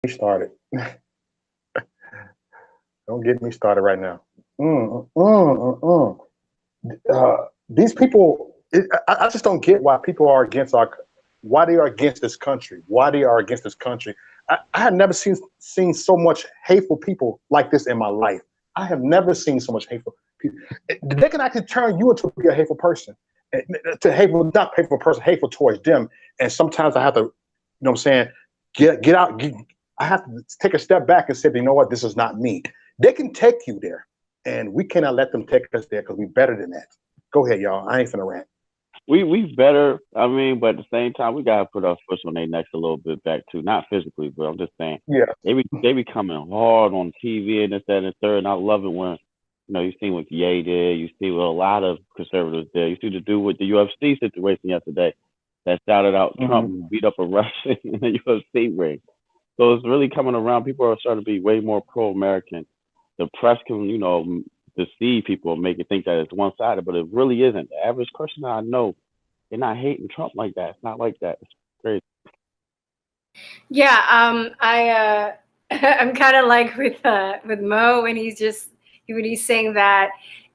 me started. Don't get me started right now. Mm, mm, mm, these people, I just don't get why people are against why they are against this country. Why they are against this country. I have never seen so much hateful people like this in my life. I have never seen so much hateful people. They can actually turn you into be a hateful person, to hateful, not hateful person, hateful towards them. And sometimes I have to, what I'm saying, get out. I have to take a step back and say, you know what, this is not me. They can take you there, and we cannot let them take us there because we're better than that. Go ahead, y'all. I ain't finna rant. We better. I mean, but at the same time, we gotta put our foot on their necks a little bit back too. Not physically, but I'm just saying Yeah. they be coming hard on TV and this, that, and the third. And I love it when you see what Ye did. You see what a lot of conservatives did. You see the dude with the UFC situation yesterday that shouted out Trump Mm-hmm. and beat up a Russian in the UFC ring. So it's really coming around. People are starting to be way more pro-American. The press can, deceive people and make it think that it's one-sided, but it really isn't. The average person that I know, they're not hating Trump like that. It's not like that. It's crazy. Yeah, I'm kind of like with Mo when he's saying that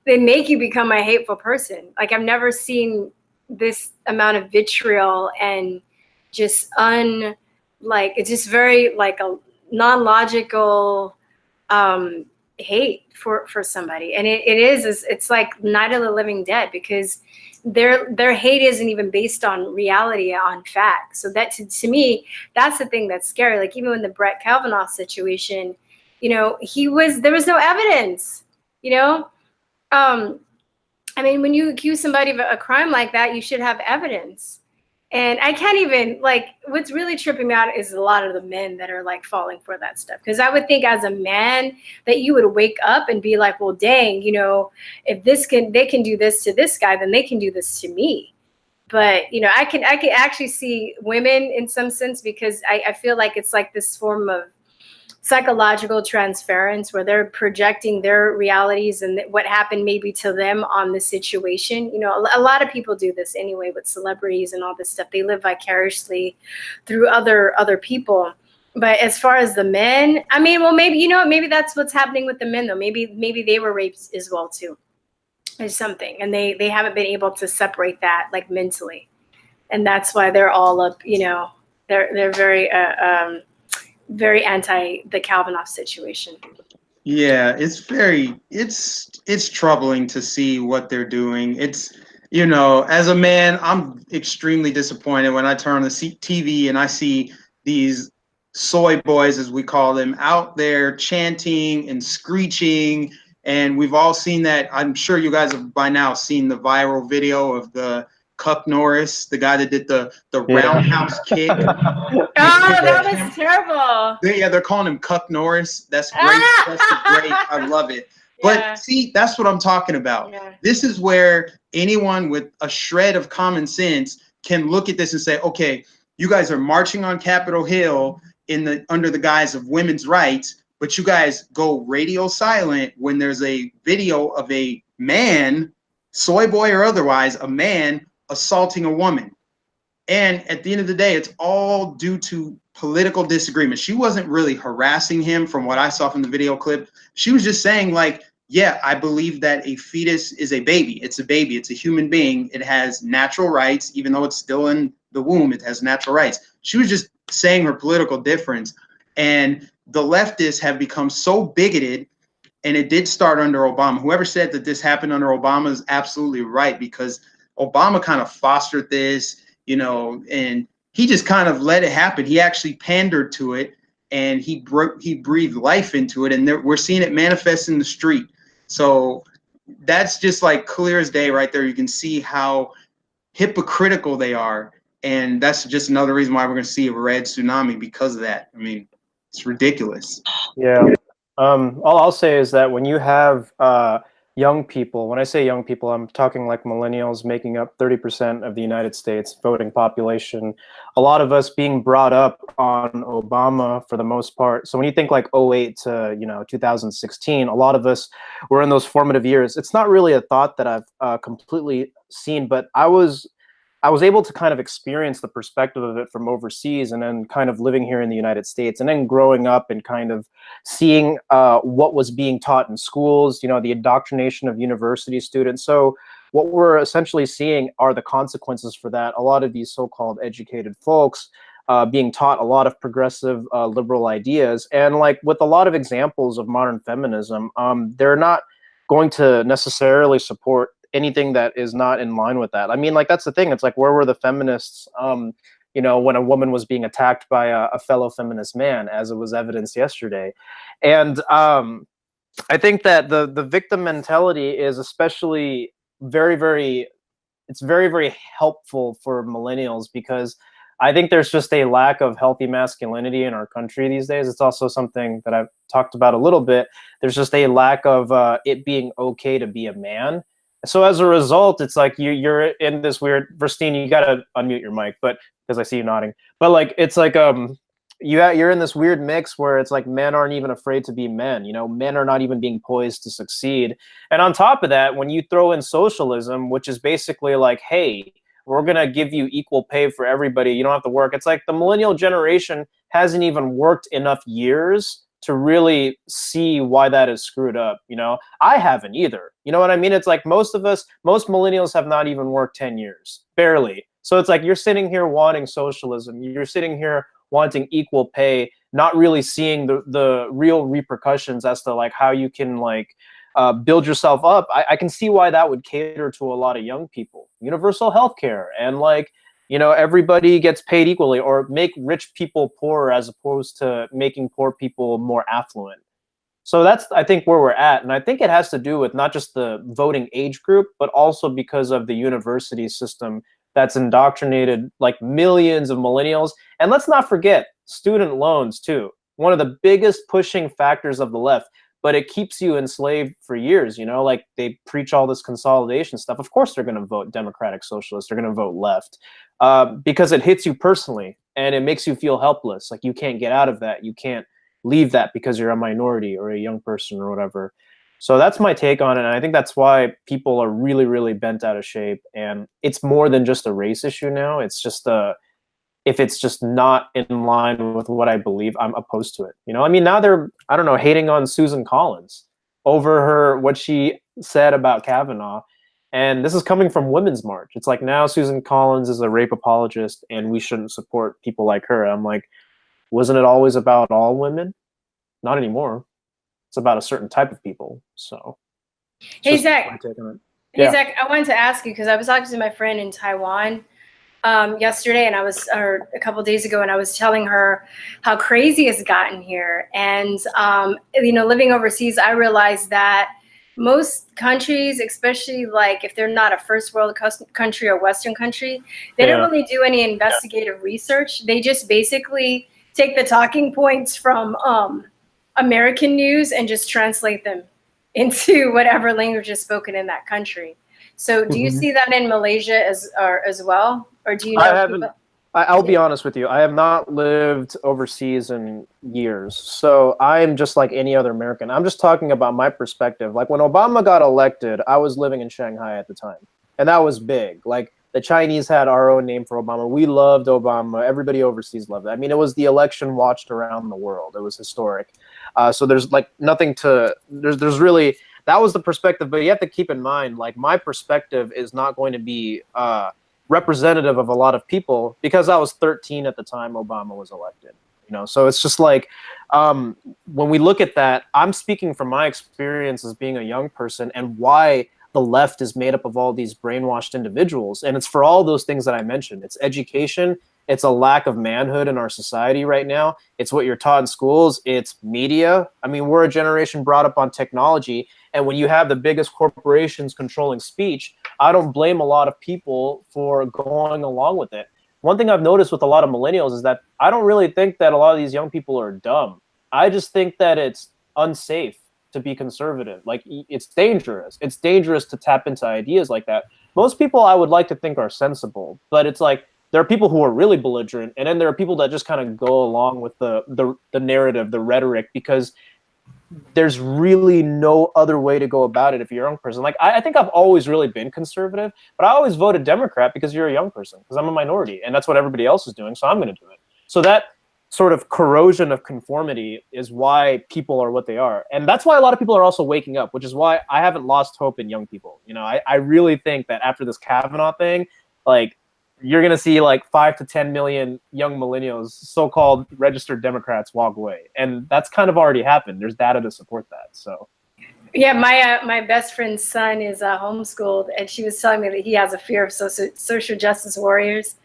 they make you become a hateful person. Like I've never seen this amount of vitriol and just it's just very like a non-logical hate for somebody, and it's like Night of the Living Dead, because their hate isn't even based on reality, on fact. So that to me, that's the thing that's scary. Like even in the Brett Kavanaugh situation, there was no evidence. I mean, when you accuse somebody of a crime like that, you should have evidence. And I can't even, what's really tripping me out is a lot of the men that are like falling for that stuff. Because I would think as a man that you would wake up and be like, well, dang, if they can do this to this guy, then they can do this to me. But, I can actually see women in some sense, because I feel like it's like this form of psychological transference where they're projecting their realities and what happened maybe to them on the situation. A lot of people do this anyway with celebrities and all this stuff. They live vicariously through other people. But as far as the men, I mean, well, maybe that's what's happening with the men though. Maybe they were raped as well too, or something, and they haven't been able to separate that like mentally, and that's why they're all up. They're very anti the Kavanaugh situation. Yeah, it's troubling to see what they're doing. As a man, I'm extremely disappointed when I turn on the TV and I see these soy boys, as we call them, out there chanting and screeching. And we've all seen that. I'm sure you guys have by now seen the viral video of the Cuck Norris, the guy that did the roundhouse kick. Oh, that was terrible. They're calling him Cuck Norris. That's great. That's great. I love it. But see, that's what I'm talking about. Yeah. This is where anyone with a shred of common sense can look at this and say, okay, you guys are marching on Capitol Hill under the guise of women's rights, but you guys go radio silent when there's a video of a man, soy boy or otherwise, a man assaulting a woman. And at the end of the day, it's all due to political disagreement. She wasn't really harassing him from what I saw from the video clip. She was just saying like, yeah, I believe that a fetus is a baby. It's a baby. It's a human being. It has natural rights. Even though it's still in the womb, it has natural rights. She was just saying her political difference. And the leftists have become so bigoted, and it did start under Obama. Whoever said that this happened under Obama is absolutely right, because Obama kind of fostered this, and he just kind of let it happen. He actually pandered to it, and he breathed life into it, and we're seeing it manifest in the street. So that's just like clear as day right there. You can see how hypocritical they are, and that's just another reason why we're going to see a red tsunami because of that. I mean, it's ridiculous. Yeah. All I'll say is that when you have young people, when I say young people, I'm talking like millennials making up 30% of the United States voting population, a lot of us being brought up on Obama for the most part. So when you think like 08 to 2016, a lot of us were in those formative years. It's not really a thought that I've completely seen, but I I was able to kind of experience the perspective of it from overseas, and then kind of living here in the United States, and then growing up and kind of seeing what was being taught in schools, you know, the indoctrination of university students. So what we're essentially seeing are the consequences for that. A lot of these so-called educated folks being taught a lot of progressive liberal ideas. And like with a lot of examples of modern feminism, they're not going to necessarily support anything that is not in line with that. I mean, like, that's the thing. It's like, where were the feminists, you know, when a woman was being attacked by a fellow feminist man, as it was evidenced yesterday? And I think that the victim mentality is especially it's very, very helpful for millennials, because I think there's just a lack of healthy masculinity in our country these days. It's also something that I've talked about a little bit. There's just a lack of it being okay to be a man. So as a result, it's like you're in this weird, Verstine, you gotta unmute your mic, but because I see you nodding. But like, it's like you're in this weird mix where it's like men aren't even afraid to be men. You know, men are not even being poised to succeed. And on top of that, when you throw in socialism, which is basically like, hey, we're gonna give you equal pay for everybody, you don't have to work. It's like the millennial generation hasn't even worked enough years to really see why that is screwed up. You know, I haven't either. You know what I mean? It's like most millennials have not even worked 10 years, barely. So it's like you're sitting here wanting socialism. You're sitting here wanting equal pay, not really seeing the real repercussions as to like how you can like build yourself up. I can see why that would cater to a lot of young people. Universal healthcare, and like, you know, everybody gets paid equally, or make rich people poorer as opposed to making poor people more affluent. So that's, I think, where we're at. And I think it has to do with not just the voting age group, but also because of the university system that's indoctrinated like millions of millennials. And let's not forget student loans too. One of the biggest pushing factors of the left, but it keeps you enslaved for years. You know, like they preach all this consolidation stuff. Of course, they're going to vote Democratic Socialist. They're going to vote left because it hits you personally and it makes you feel helpless. Like you can't get out of that. You can't leave that because you're a minority or a young person or whatever. So that's my take on it. And I think that's why people are really, really bent out of shape. And it's more than just a race issue now. It's just if it's just not in line with what I believe, I'm opposed to it. You know, I mean, now they're, I don't know, hating on Susan Collins over what she said about Kavanaugh. And this is coming from Women's March. It's like now Susan Collins is a rape apologist and we shouldn't support people like her. I'm like, wasn't it always about all women? Not anymore. It's about a certain type of people. So, hey Zach, yeah. Zach, I wanted to ask you, because I was talking to my friend in Taiwan yesterday, and or a couple of days ago, and I was telling her how crazy it's gotten here. And you know, living overseas, I realized that most countries, especially like if they're not a first world country or Western country, they don't really do any investigative research. They just basically take the talking points from American news and just translate them into whatever language is spoken in that country. So do you see that in Malaysia as well? Or do you know? I haven't. I'll be honest with you. I have not lived overseas in years. So I'm just like any other American. I'm just talking about my perspective. Like when Obama got elected, I was living in Shanghai at the time. And that was big. Like the Chinese had our own name for Obama. We loved Obama. Everybody overseas loved it. I mean, it was the election watched around the world. It was historic. So there's like nothing to, there's really, that was the perspective. But you have to keep in mind, like my perspective is not going to be representative of a lot of people, because I was 13 at the time Obama was elected, you know. So it's just like when we look at that, I'm speaking from my experience as being a young person and why the left is made up of all these brainwashed individuals. And it's for all those things that I mentioned. It's education. It's a lack of manhood in our society right now. It's what you're taught in schools. It's media. I mean, we're a generation brought up on technology. And when you have the biggest corporations controlling speech, I don't blame a lot of people for going along with it. One thing I've noticed with a lot of millennials is that I don't really think that a lot of these young people are dumb. I just think that it's unsafe to be conservative. Like, it's dangerous. It's dangerous to tap into ideas like that. Most people I would like to think are sensible, but it's like there are people who are really belligerent, and then there are people that just kind of go along with the narrative, the rhetoric, because there's really no other way to go about it if you're a young person. Like, I think I've always really been conservative, but I always voted Democrat because you're a young person, because I'm a minority, and that's what everybody else is doing, so I'm going to do it. So that sort of corrosion of conformity is why people are what they are. And that's why a lot of people are also waking up, which is why I haven't lost hope in young people. You know, I really think that after this Kavanaugh thing, like, you're going to see like 5 to 10 million young millennials, so-called registered Democrats, walk away. And that's kind of already happened. There's data to support that. So, yeah, my best friend's son is homeschooled, and she was telling me that he has a fear of social justice warriors.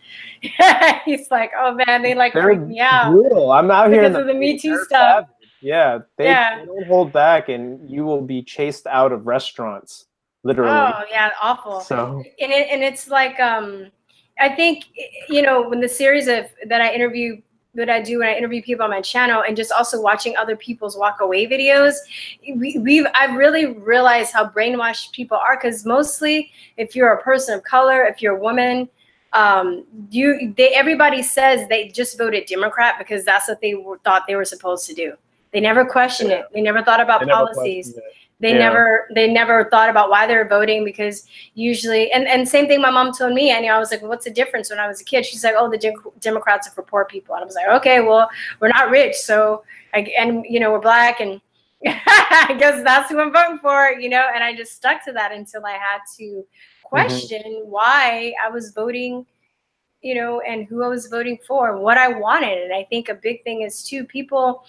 He's like, oh man, they like freak me out. Brutal. I'm out here because of the Me Too stuff. Yeah, they don't hold back, and you will be chased out of restaurants, literally. Oh yeah, awful. So, and it's like I think, you know, when the series of that I do when I interview people on my channel, and just also watching other people's walk away videos, I've really realized how brainwashed people are, because mostly if you're a person of color, if you're a woman, everybody says they just voted Democrat because that's what they thought they were supposed to do. They never questioned it. They never thought about policies. They never thought about why they were voting, because usually, and same thing my mom told me, and I was like, well, what's the difference when I was a kid? She's like, oh, the Democrats are for poor people. And I was like, okay, well, we're not rich, so, and you know, we're black, and I guess that's who I'm voting for, you know, and I just stuck to that until I had to question why I was voting, you know, and who I was voting for, and what I wanted. And I think a big thing is too, people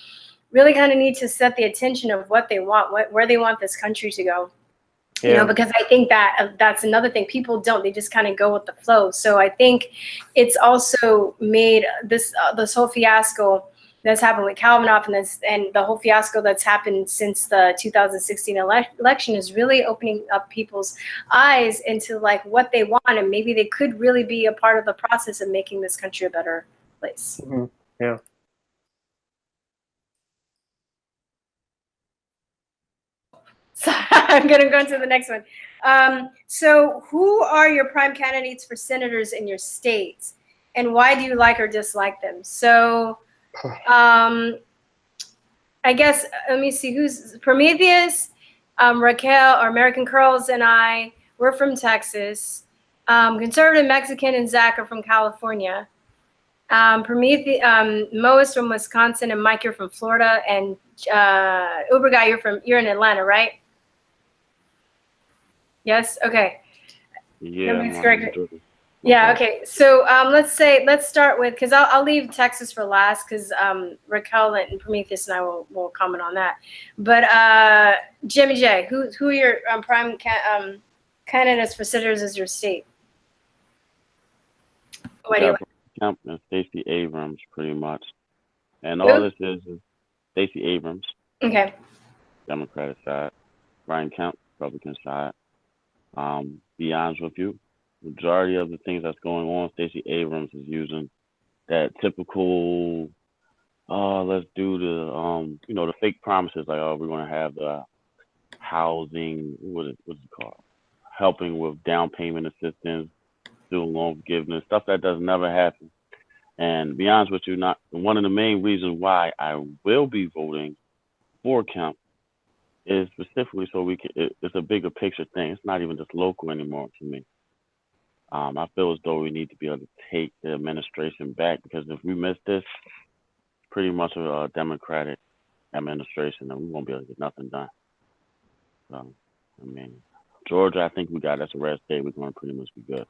really kind of need to set the attention of what they want, where they want this country to go. Yeah. You know, because I think that that's another thing. People don't, they just kind of go with the flow. So I think it's also made this whole fiasco that's happened with Kavanaugh, and the whole fiasco that's happened since the 2016 election is really opening up people's eyes into like what they want, and maybe they could really be a part of the process of making this country a better place. Yeah. So I'm going to go into the next one. So who are your prime candidates for senators in your states, and why do you like or dislike them? So I guess, let me see, who's Promethius, Raquel, or American Curls, and we're from Texas. Conservative Mexican and Zach are from California. Mo is from Wisconsin, and Mike, you're from Florida, and Uber guy, you're in Atlanta, right? Yes. Okay. Yeah. Yeah. Okay. So let's start with, because I'll leave Texas for last, because Raquel and Prometheus and I will comment on that. But Jimmy J, who are your prime candidates for senators as your state? What do you like? Kemp and Stacey Abrams, pretty much. And all this is Stacey Abrams. Okay. Democratic side. Brian Kemp, Republican side. Be honest with you, majority of the things that's going on, Stacey Abrams is using that typical, let's do the, you know, the fake promises, like, oh, we're going to have the housing, what's it called? Helping with down payment assistance, student loan forgiveness, stuff that does never happen. And be honest with you, not one of the main reasons why I will be voting for Kemp is specifically so we can. It's a bigger picture thing. It's not even just local anymore to me. I feel as though we need to be able to take the administration back, because if we miss this, pretty much a Democratic administration, and we won't be able to get nothing done. So, I mean, Georgia, I think we got that's a red state. We're going to pretty much be good.